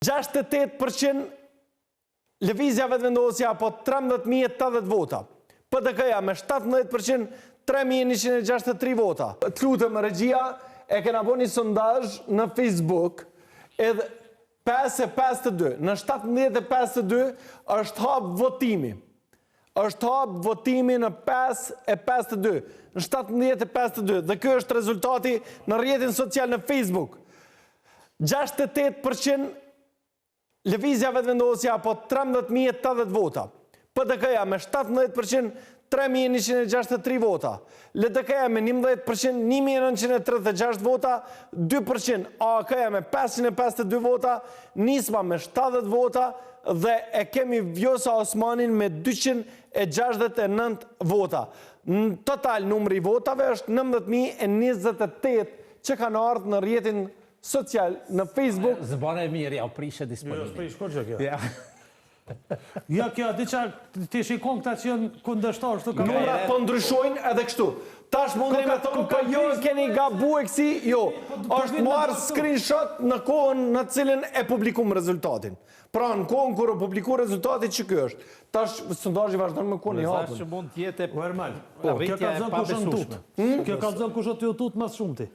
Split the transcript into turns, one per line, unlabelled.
68% lëvizjave të vendosja apo 13.080 vota. PDK-ja me 17% 3.163 vota. Të lutem regjia, e kena bo një sondazh në Facebook edhe 5:52. Në 17:52 është hap votimi. Është hap votimi në 5:52. Në 17:52. Dhe kjo është rezultati në rrjetin social në Facebook. 68% lëvizjave të vendosja apo 13.080 vota. PDK-ja me 17% 3.163 vota. LDK-ja me 11% 1.936 vota, 2%, AK-ja me 552 vota, Nisma me 70 vota dhe e kemi Vjosa Osmanin me 269 vota. Në total numri votave është 19.028 që kanë ardhur në rrjetin social në Facebook.
Zbane e mirë, ja u prishe disponimin.
Jo, shko që kjo. Ja, kjo, di qa ti shikon këta që janë kundështar, shtu ka...
Numrat po ndryshojnë edhe kështu. Tash mundri me thonë, po jo keni gabu e kësi, jo. Është marrë screenshot në kohën në cilën e publikum rezultatin. Pra në kohën kërë publiku rezultatit që kjo është. Tash sondazhi vazhdon me kohën i hapun.
Që mund t'jete
Normal. Kjo ka zënë kush në tut. Kjo ka zënë kush në tut mas shumëti.